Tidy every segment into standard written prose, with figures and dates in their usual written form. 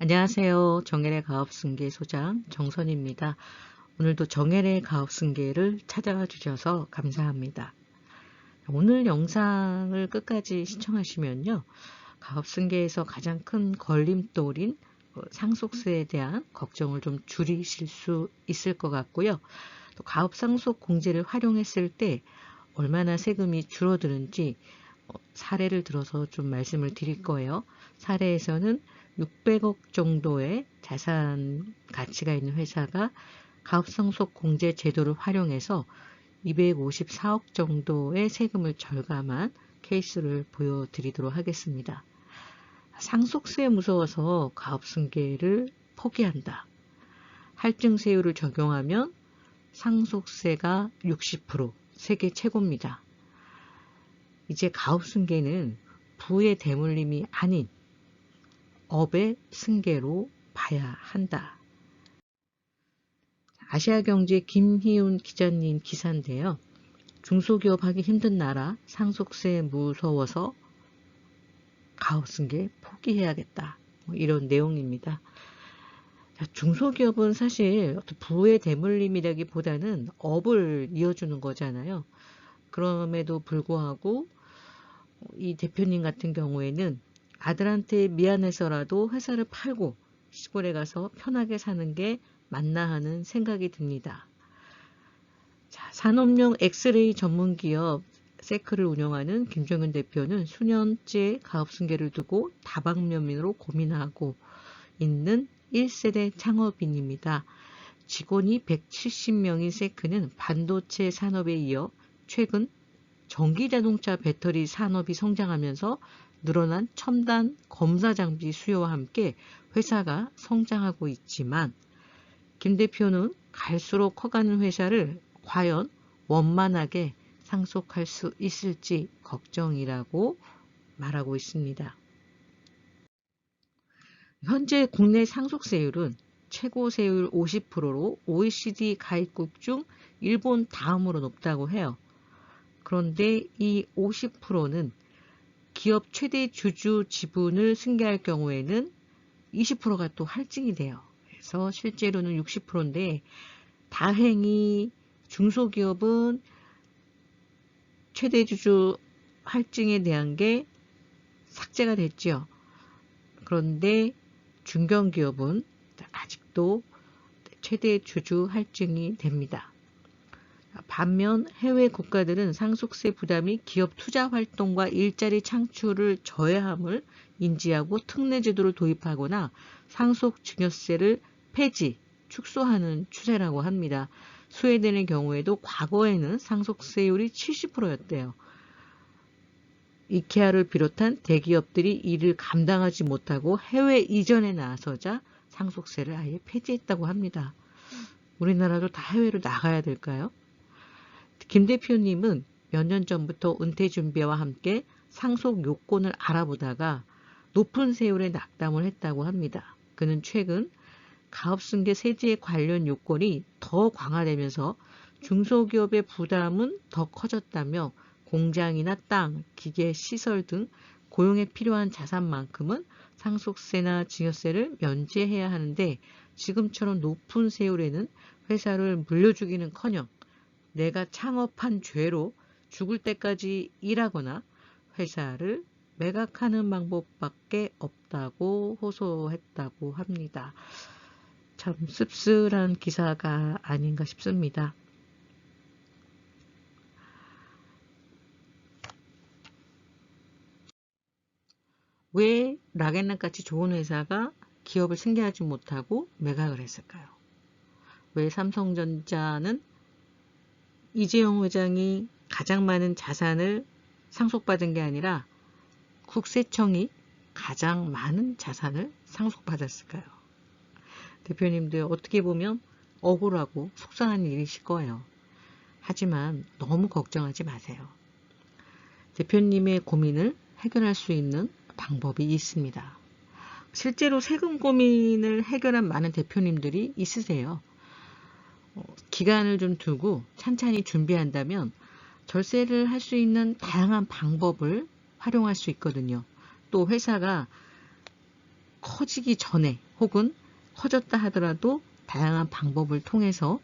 안녕하세요. 정혜래 가업승계 소장 정선입니다. 오늘도 정혜래 가업승계를 찾아와 주셔서 감사합니다. 오늘 영상을 끝까지 시청하시면요. 가업승계에서 가장 큰 걸림돌인 상속세에 대한 걱정을 좀 줄이실 수 있을 것 같고요. 또 가업상속 공제를 활용했을 때 얼마나 세금이 줄어드는지 사례를 들어서 좀 말씀을 드릴 거예요. 사례에서는 600억 정도의 자산 가치가 있는 회사가 가업상속 공제 제도를 활용해서 254억 정도의 세금을 절감한 케이스를 보여드리도록 하겠습니다. 상속세 무서워서 가업승계를 포기한다. 할증세율을 적용하면 상속세가 60%, 세계 최고입니다. 이제 가업승계는 부의 대물림이 아닌 업의 승계로 봐야 한다. 아시아경제 김희훈 기자님 기사인데요. 중소기업 하기 힘든 나라, 상속세 무서워서 가업승계 포기해야겠다. 이런 내용입니다. 중소기업은 사실 부의 대물림이라기보다는 업을 이어주는 거잖아요. 그럼에도 불구하고 이 대표님 같은 경우에는 아들한테 미안해서라도 회사를 팔고 시골에 가서 편하게 사는 게 맞나 하는 생각이 듭니다. 자, 산업용 엑스레이 전문기업 세크를 운영하는 김정윤 대표는 수년째 가업승계를 두고 다방면으로 고민하고 있는 1세대 창업인입니다. 직원이 170명인 세크는 반도체 산업에 이어 최근 전기자동차 배터리 산업이 성장하면서 늘어난 첨단 검사 장비 수요와 함께 회사가 성장하고 있지만 김 대표는 갈수록 커가는 회사를 과연 원만하게 상속할 수 있을지 걱정이라고 말하고 있습니다. 현재 국내 상속세율은 최고 세율 50%로 OECD 가입국 중 일본 다음으로 높다고 해요. 그런데 이 50%는 기업 최대 주주 지분을 승계할 경우에는 20%가 또 할증이 돼요. 그래서 실제로는 60%인데 다행히 중소기업은 최대 주주 할증에 대한 게 삭제가 됐죠. 그런데 중견기업은 아직도 최대 주주 할증이 됩니다. 반면 해외 국가들은 상속세 부담이 기업 투자 활동과 일자리 창출을 저해함을 인지하고 특례 제도를 도입하거나 상속 증여세를 폐지, 축소하는 추세라고 합니다. 스웨덴의 경우에도 과거에는 상속세율이 70%였대요. 이케아를 비롯한 대기업들이 이를 감당하지 못하고 해외 이전에 나서자 상속세를 아예 폐지했다고 합니다. 우리나라도 다 해외로 나가야 될까요? 김 대표님은 몇 년 전부터 은퇴 준비와 함께 상속 요건을 알아보다가 높은 세율에 낙담을 했다고 합니다. 그는 최근 가업승계 세제 관련 요건이 더 강화되면서 중소기업의 부담은 더 커졌다며 공장이나 땅, 기계, 시설 등 고용에 필요한 자산만큼은 상속세나 증여세를 면제해야 하는데 지금처럼 높은 세율에는 회사를 물려주기는커녕 내가 창업한 죄로 죽을 때까지 일하거나 회사를 매각하는 방법밖에 없다고 호소했다고 합니다. 참 씁쓸한 기사가 아닌가 싶습니다. 왜 락앤락같이 좋은 회사가 기업을 승계하지 못하고 매각을 했을까요? 왜 삼성전자는 이재용 회장이 가장 많은 자산을 상속받은 게 아니라 국세청이 가장 많은 자산을 상속받았을까요? 대표님들 어떻게 보면 억울하고 속상한 일이실 거예요. 하지만 너무 걱정하지 마세요. 대표님의 고민을 해결할 수 있는 방법이 있습니다. 실제로 세금 고민을 해결한 많은 대표님들이 있으세요. 기간을 좀 두고 찬찬히 준비한다면 절세를 할 수 있는 다양한 방법을 활용할 수 있거든요. 또 회사가 커지기 전에 혹은 커졌다 하더라도 다양한 방법을 통해서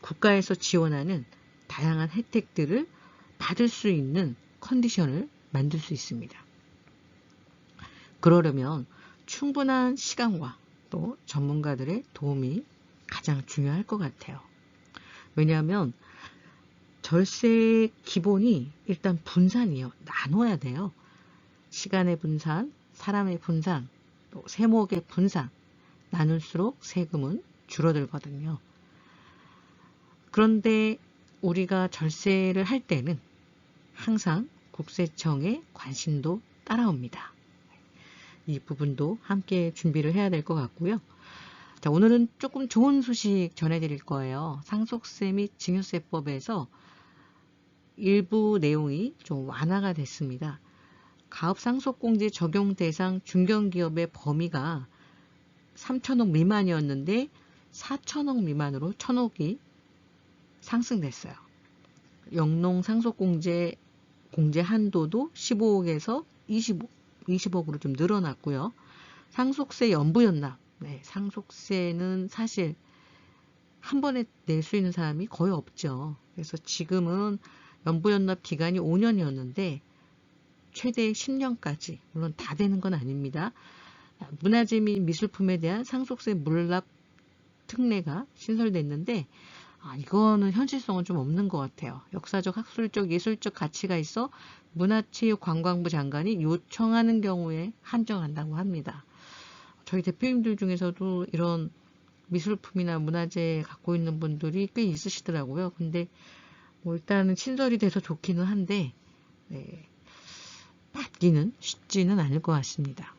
국가에서 지원하는 다양한 혜택들을 받을 수 있는 컨디션을 만들 수 있습니다. 그러려면 충분한 시간과 또 전문가들의 도움이 가장 중요할 것 같아요. 왜냐하면 절세의 기본이 일단 분산이에요. 나눠야 돼요. 시간의 분산, 사람의 분산, 또 세목의 분산, 나눌수록 세금은 줄어들거든요. 그런데 우리가 절세를 할 때는 항상 국세청의 관심도 따라옵니다. 이 부분도 함께 준비를 해야 될 것 같고요. 자, 오늘은 조금 좋은 소식 전해드릴 거예요. 상속세 및 증여세법에서 일부 내용이 좀 완화가 됐습니다. 가업상속공제 적용 대상 중견기업의 범위가 3천억 미만이었는데 4천억 미만으로 1천억이 상승됐어요. 영농상속공제 공제 한도도 15억에서 20억으로 좀 늘어났고요. 상속세 연부연납, 상속세는 사실 한 번에 낼 수 있는 사람이 거의 없죠. 그래서 지금은 연부연납 기간이 5년이었는데 최대 10년까지, 물론 다 되는 건 아닙니다. 문화재 및 미술품에 대한 상속세 물납 특례가 신설됐는데 이거는 현실성은 좀 없는 것 같아요. 역사적, 학술적, 예술적 가치가 있어 문화체육관광부 장관이 요청하는 경우에 한정한다고 합니다. 저희 대표님들 중에서도 이런 미술품이나 문화재 갖고 있는 분들이 꽤 있으시더라고요. 근데 뭐 일단은 신설이 돼서 좋기는 한데 받기는 쉽지는 않을 것 같습니다.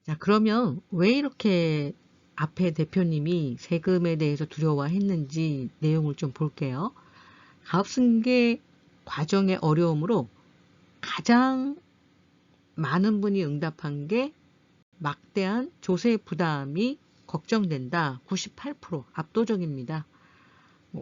자, 그러면 왜 이렇게 앞에 대표님이 세금에 대해서 두려워했는지 내용을 좀 볼게요. 가업승계 과정의 어려움으로 가장 많은 분이 응답한 게 막대한 조세 부담이 걱정된다. 98% 압도적입니다.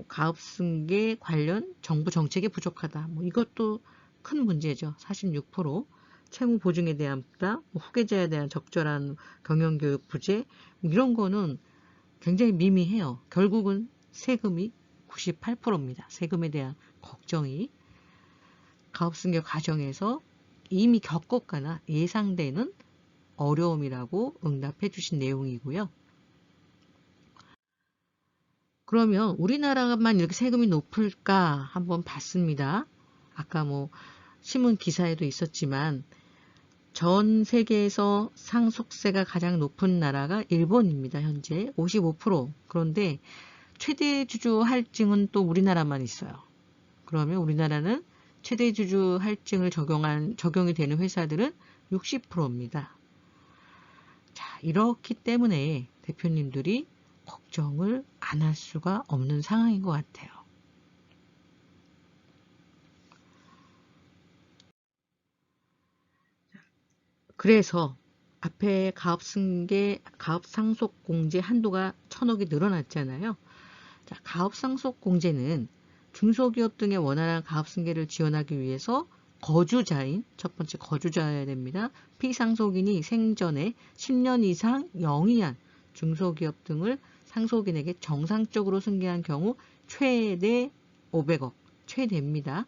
가업승계 관련 정부 정책이 부족하다. 이것도 큰 문제죠. 46%. 채무 보증에 대한 부담, 후계자에 대한 적절한 경영교육 부재, 이런 거는 굉장히 미미해요. 결국은 세금이 98%입니다. 세금에 대한 걱정이 가업승계 과정에서 이미 겪었거나 예상되는 어려움이라고 응답해 주신 내용이고요. 그러면 우리나라만 이렇게 세금이 높을까 한번 봤습니다. 아까 신문 기사에도 있었지만 전 세계에서 상속세가 가장 높은 나라가 일본입니다. 현재 55%. 그런데 최대 주주 할증은 또 우리나라만 있어요. 그러면 우리나라는 최대 주주 할증을 적용이 되는 회사들은 60%입니다. 자, 이렇기 때문에 대표님들이 걱정을 안 할 수가 없는 상황인 것 같아요. 그래서 앞에 가업상속공제 한도가 1천억이 늘어났잖아요. 자, 가업상속공제는 중소기업 등의 원활한 가업승계를 지원하기 위해서 거주자인, 첫 번째 거주자여야 됩니다. 피상속인이 생전에 10년 이상 영위한 중소기업 등을 상속인에게 정상적으로 승계한 경우 최대 500억, 최대입니다.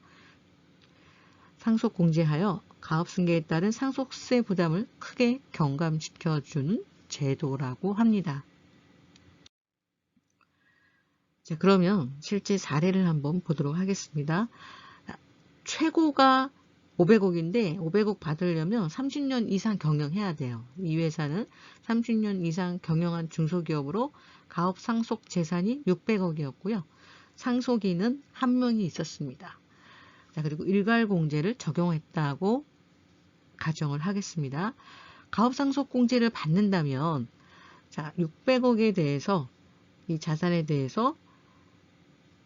상속공제하여 가업승계에 따른 상속세 부담을 크게 경감시켜주는 제도라고 합니다. 자, 그러면 실제 사례를 한번 보도록 하겠습니다. 최고가 500억인데 500억 받으려면 30년 이상 경영해야 돼요. 이 회사는 30년 이상 경영한 중소기업으로 가업 상속 재산이 600억이었고요. 상속인은 한 명이 있었습니다. 자, 그리고 일괄공제를 적용했다고 가정을 하겠습니다. 가업상속공제를 받는다면 자, 600억에 대해서 이 자산에 대해서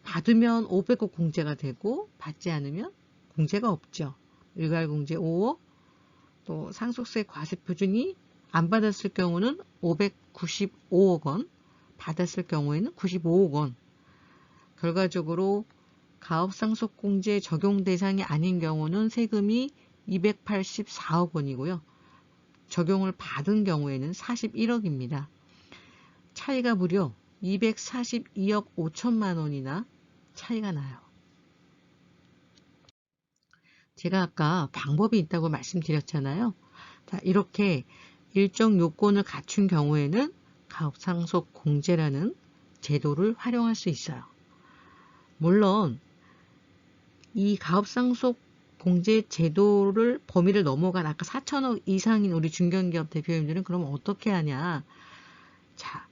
받으면 500억 공제가 되고 받지 않으면 공제가 없죠. 일괄공제 5억, 또 상속세 과세 표준이 안 받았을 경우는 595억 원, 받았을 경우에는 95억 원. 결과적으로 가업상속공제 적용 대상이 아닌 경우는 세금이 284억 원이고요. 적용을 받은 경우에는 41억입니다. 차이가 무려 242억 5천만 원이나 차이가 나요. 제가 아까 방법이 있다고 말씀드렸잖아요. 자, 이렇게 일정 요건을 갖춘 경우에는 가업상속 공제라는 제도를 활용할 수 있어요. 물론 이 가업상속 공제 제도를 범위를 넘어간 아까 4천억 이상인 우리 중견기업 대표님들은 그럼 어떻게 하냐. 자,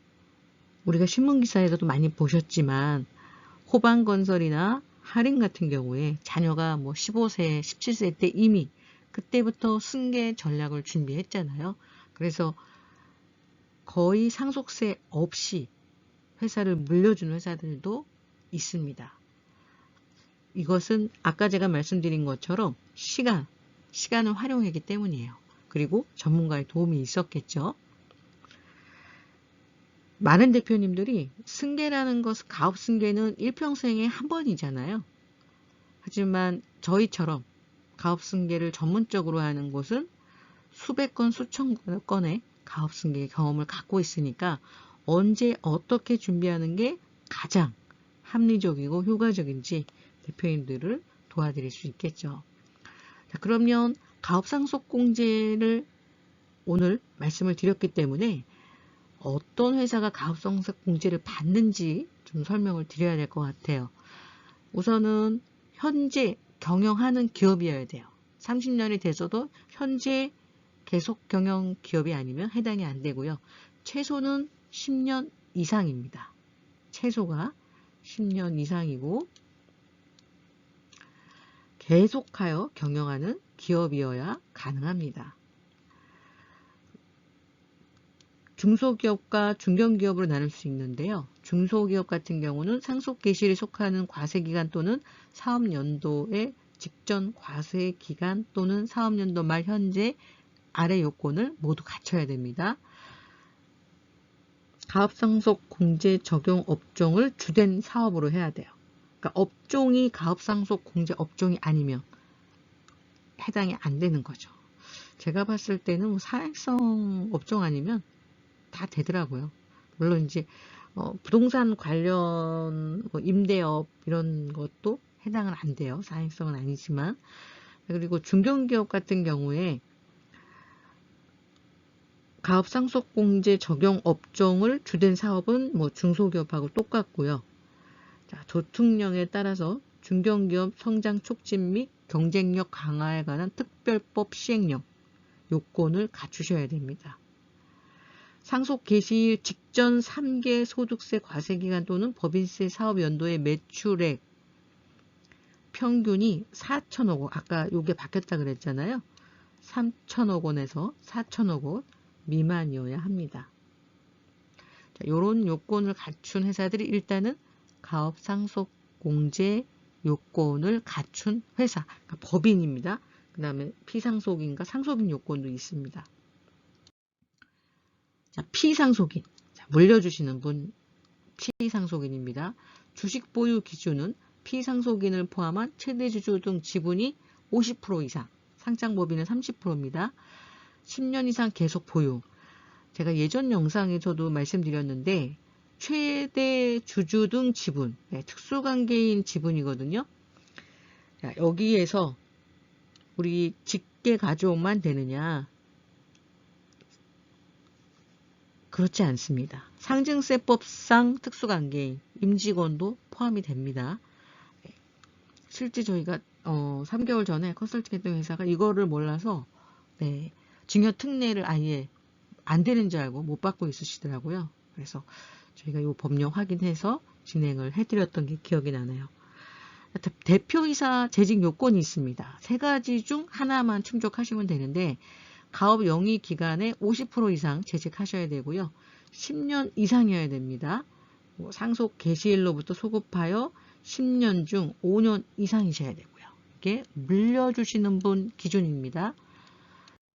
우리가 신문기사에서도 많이 보셨지만 호반건설이나 할인 같은 경우에 자녀가 뭐 15세, 17세 때 이미 그때부터 승계 전략을 준비했잖아요. 그래서 거의 상속세 없이 회사를 물려준 회사들도 있습니다. 이것은 아까 제가 말씀드린 것처럼 시간을 활용했기 때문이에요. 그리고 전문가의 도움이 있었겠죠. 많은 대표님들이 승계라는 것은 가업승계는 일평생에 한 번이잖아요. 하지만 저희처럼 가업승계를 전문적으로 하는 곳은 수백 건, 수천 건의 가업승계 경험을 갖고 있으니까 언제 어떻게 준비하는 게 가장 합리적이고 효과적인지 대표님들을 도와드릴 수 있겠죠. 자, 그러면 가업상속공제를 오늘 말씀을 드렸기 때문에 어떤 회사가 가업상속공제를 받는지 좀 설명을 드려야 될 것 같아요. 우선은 현재 경영하는 기업이어야 돼요. 30년이 돼서도 현재 계속 경영 기업이 아니면 해당이 안 되고요. 최소는 10년 이상입니다. 최소가 10년 이상이고 계속하여 경영하는 기업이어야 가능합니다. 중소기업과 중견기업으로 나눌 수 있는데요. 중소기업 같은 경우는 상속 개시일에 속하는 과세기간 또는 사업연도의 직전 과세기간 또는 사업연도 말 현재 아래 요건을 모두 갖춰야 됩니다. 가업상속 공제 적용 업종을 주된 사업으로 해야 돼요. 그러니까 업종이 가업상속 공제 업종이 아니면 해당이 안 되는 거죠. 제가 봤을 때는 사행성 업종 아니면 다 되더라고요. 물론 이제 부동산 관련 임대업 이런 것도 해당은 안 돼요. 사행성은 아니지만. 그리고 중견기업 같은 경우에 가업상속공제 적용 업종을 주된 사업은 뭐 중소기업하고 똑같고요. 자, 도특령에 따라서 중견기업 성장 촉진 및 경쟁력 강화에 관한 특별법 시행령 요건을 갖추셔야 됩니다. 상속 개시일 직전 3개 소득세 과세기간 또는 법인세 사업연도의 매출액 평균이 4천억 원, 아까 요게 바뀌었다 그랬잖아요. 3천억 원에서 4천억 원 미만이어야 합니다. 자, 요런 요건을 갖춘 회사들이 일단은 가업상속공제 요건을 갖춘 회사, 그러니까 법인입니다. 그 다음에 피상속인과 상속인 요건도 있습니다. 자, 피상속인. 자, 물려주시는 분 피상속인입니다. 주식 보유 기준은 피상속인을 포함한 최대 주주 등 지분이 50% 이상, 상장법인은 30%입니다. 10년 이상 계속 보유. 제가 예전 영상에서도 말씀드렸는데 최대 주주 등 지분, 네, 특수관계인 지분이거든요. 자, 여기에서 우리 직계 가족만 되느냐? 그렇지 않습니다. 상증세법상 특수관계인, 임직원도 포함이 됩니다. 실제 저희가 3개월 전에 컨설팅했던 회사가 이거를 몰라서 네, 증여 특례를 아예 안 되는 줄 알고 못 받고 있으시더라고요. 그래서 저희가 이 법령 확인해서 진행을 해드렸던 게 기억이 나네요. 대표이사 재직 요건이 있습니다. 3가지 중 하나만 충족하시면 되는데 가업 영위 기간에 50% 이상 재직하셔야 되고요. 10년 이상이어야 됩니다. 상속 개시일로부터 소급하여 10년 중 5년 이상이셔야 되고요. 이게 물려주시는 분 기준입니다.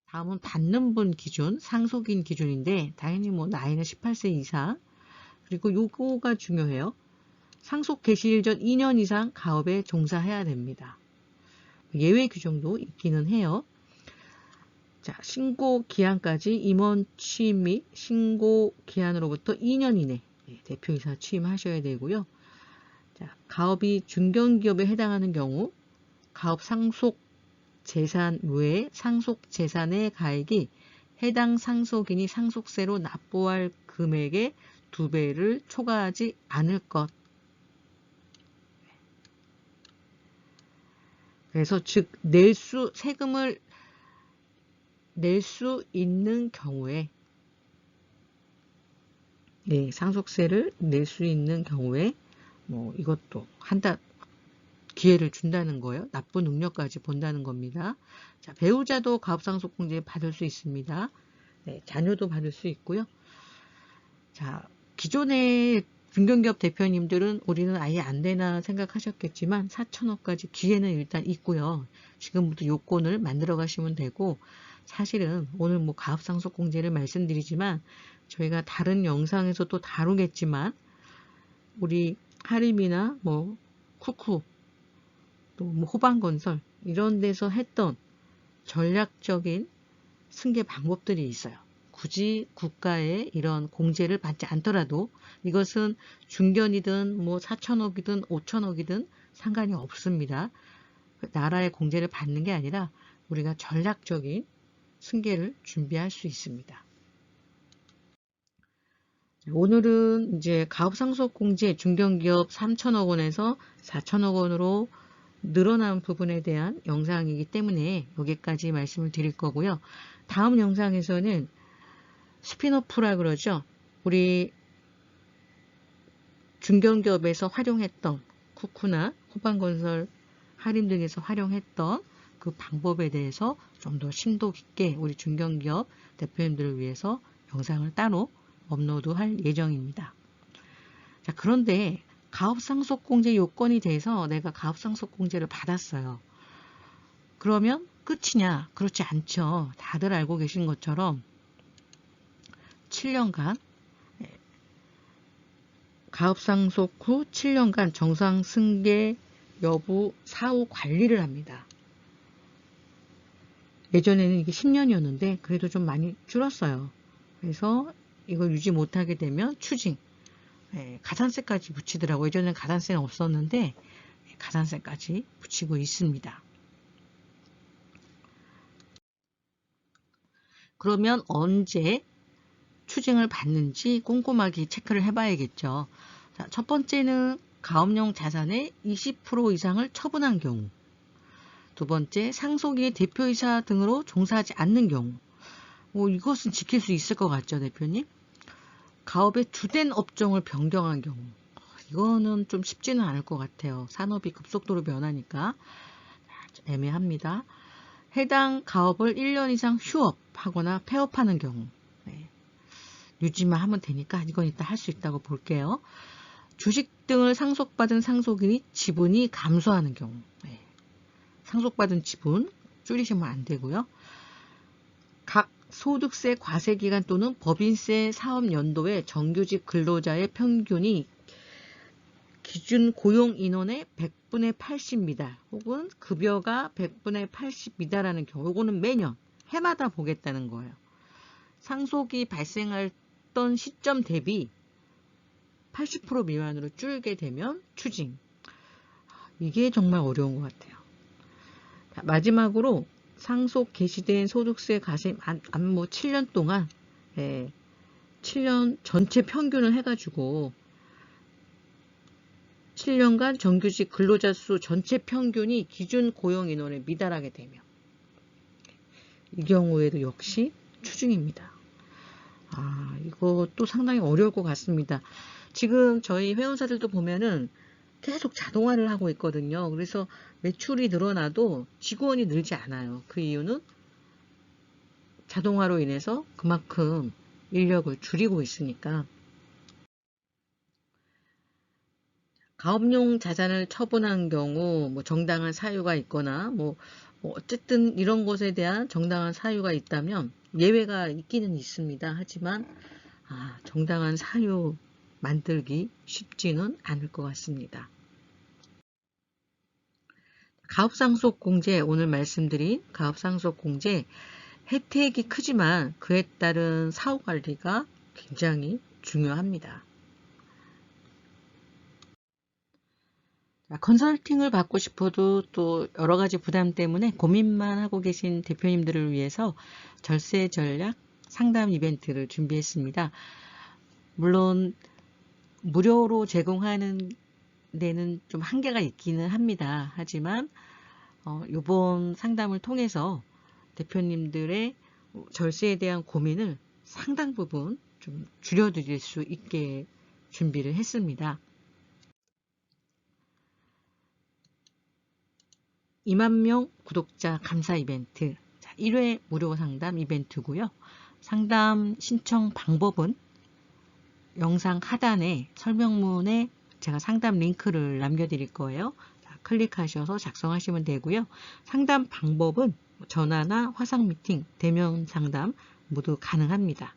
다음은 받는 분 기준, 상속인 기준인데 당연히 뭐 나이는 18세 이상. 그리고 요거가 중요해요. 상속 개시일 전 2년 이상 가업에 종사해야 됩니다. 예외 규정도 있기는 해요. 자, 신고 기한까지 임원 취임 및 신고 기한으로부터 2년 이내 대표이사 취임하셔야 되고요. 자, 가업이 중견기업에 해당하는 경우 가업 상속 재산 외에 상속 재산의 가액이 해당 상속인이 상속세로 납부할 금액의 2배를 초과하지 않을 것. 그래서 즉 세금을 낼 수 있는 경우에 상속세를 낼 수 있는 경우에 뭐 이것도 기회를 준다는 거예요. 납부 능력까지 본다는 겁니다. 자, 배우자도 가업상속공제 받을 수 있습니다. 네, 자녀도 받을 수 있고요. 자, 기존의 중견기업 대표님들은 우리는 아예 안 되나 생각하셨겠지만 4천억까지 기회는 일단 있고요. 지금부터 요건을 만들어 가시면 되고, 사실은 오늘 뭐 가업상속공제를 말씀드리지만 저희가 다른 영상에서 또 다루겠지만 우리 하림이나 뭐 쿠쿠 또 뭐 호반건설 이런 데서 했던 전략적인 승계 방법들이 있어요. 굳이 국가의 이런 공제를 받지 않더라도 이것은 중견이든 뭐 4천억이든 5천억이든 상관이 없습니다. 나라의 공제를 받는 게 아니라 우리가 전략적인 승계를 준비할 수 있습니다. 오늘은 이제 가업상속공제 중견기업 3천억 원에서 4천억 원으로 늘어난 부분에 대한 영상이기 때문에 여기까지 말씀을 드릴 거고요. 다음 영상에서는 스핀오프라 그러죠. 우리 중견기업에서 활용했던 쿠쿠나 호반건설 하림 등에서 활용했던 그 방법에 대해서 좀 더 심도 깊게 우리 중견기업 대표님들을 위해서 영상을 따로 업로드할 예정입니다. 자, 그런데 가업상속공제 요건이 돼서 내가 가업상속공제를 받았어요. 그러면 끝이냐? 그렇지 않죠. 다들 알고 계신 것처럼 7년간 가업상속 후 7년간 정상승계 여부 사후 관리를 합니다. 예전에는 이게 10년이었는데 그래도 좀 많이 줄었어요. 그래서 이걸 유지 못하게 되면 추징, 가산세까지 붙이더라고요. 예전에는 가산세는 없었는데 가산세까지 붙이고 있습니다. 그러면 언제 추징을 받는지 꼼꼼하게 체크를 해봐야겠죠. 자, 첫 번째는 가업용 자산의 20% 이상을 처분한 경우, 두 번째 상속인의 대표이사 등으로 종사하지 않는 경우, 이것은 지킬 수 있을 것 같죠, 대표님? 가업의 주된 업종을 변경한 경우, 이거는 좀 쉽지는 않을 것 같아요. 산업이 급속도로 변하니까 애매합니다. 해당 가업을 1년 이상 휴업하거나 폐업하는 경우, 유지만 하면 되니까 이건 이따 할 수 있다고 볼게요. 주식 등을 상속받은 상속인이 지분이 감소하는 경우, 상속받은 지분 줄이시면 안 되고요. 각 소득세 과세기간 또는 법인세 사업연도에 정규직 근로자의 평균이 기준 고용 인원의 100분의 80 미달 혹은 급여가 100분의 80 미달하는 경우, 이거는 매년 해마다 보겠다는 거예요. 상속이 발생했던 시점 대비 80% 미만으로 줄게 되면 추징. 이게 정말 어려운 것 같아요. 자, 마지막으로 상속 개시된 소득세 과세 뭐 7년 동안 7년 전체 평균을 해가지고 7년간 정규직 근로자 수 전체 평균이 기준 고용 인원에 미달하게 되면 이 경우에도 역시 추징입니다. 이것도 상당히 어려울 것 같습니다. 지금 저희 회원사들도 보면은 계속 자동화를 하고 있거든요. 그래서 매출이 늘어나도 직원이 늘지 않아요. 그 이유는 자동화로 인해서 그만큼 인력을 줄이고 있으니까. 가업용 자산을 처분한 경우 뭐 정당한 사유가 있거나 뭐 어쨌든 이런 것에 대한 정당한 사유가 있다면 예외가 있기는 있습니다. 하지만 정당한 사유 만들기 쉽지는 않을 것 같습니다. 가업상속공제, 오늘 말씀드린 가업상속공제 혜택이 크지만 그에 따른 사후관리가 굉장히 중요합니다. 컨설팅을 받고 싶어도 또 여러 가지 부담 때문에 고민만 하고 계신 대표님들을 위해서 절세 전략 상담 이벤트를 준비했습니다. 물론 무료로 제공하는 데는 좀 한계가 있기는 합니다. 하지만 이번 상담을 통해서 대표님들의 절세에 대한 고민을 상당 부분 좀 줄여드릴 수 있게 준비를 했습니다. 2만 명 구독자 감사 이벤트, 1회 무료 상담 이벤트고요. 상담 신청 방법은 영상 하단에 설명문에 제가 상담 링크를 남겨드릴 거예요. 클릭하셔서 작성하시면 되고요. 상담 방법은 전화나 화상 미팅, 대면 상담 모두 가능합니다.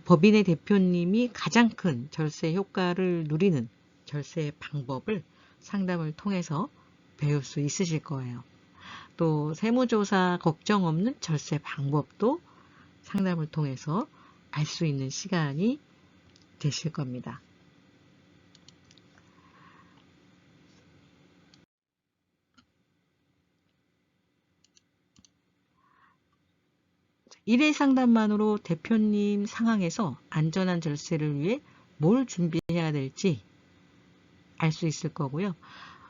법인의 대표님이 가장 큰 절세 효과를 누리는 절세 방법을 상담을 통해서 배울 수 있으실 거예요. 또 세무조사 걱정 없는 절세 방법도 상담을 통해서 알 수 있는 시간이 되실 겁니다. 일회 상담만으로 대표님 상황에서 안전한 절세를 위해 뭘 준비해야 될지 알 수 있을 거고요.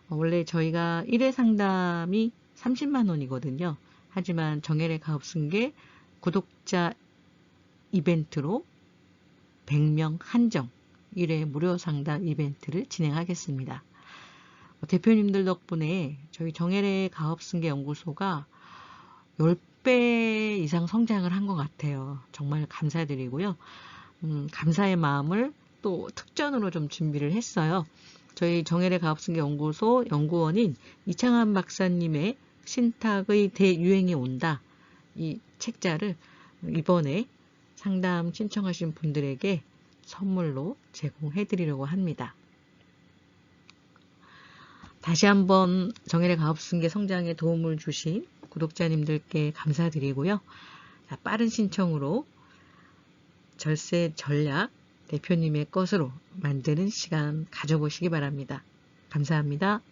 원래 저희가 1회 상담이 30만 원이거든요. 하지만 정혜래 가업승계 구독자 이벤트로 100명 한정 1회 무료 상담 이벤트를 진행하겠습니다. 대표님들 덕분에 저희 정혜래 가업승계 연구소가 10배 이상 성장을 한 것 같아요. 정말 감사드리고요. 감사의 마음을 또 특전으로 좀 준비를 했어요. 저희 정혜래 가업승계 연구소 연구원인 이창환 박사님의 신탁의 대유행이 온다. 이 책자를 이번에 상담 신청하신 분들에게 선물로 제공해 드리려고 합니다. 다시 한번 정혜래 가업승계 성장에 도움을 주신 구독자님들께 감사드리고요. 빠른 신청으로 절세 전략 대표님의 것으로 만드는 시간 가져보시기 바랍니다. 감사합니다.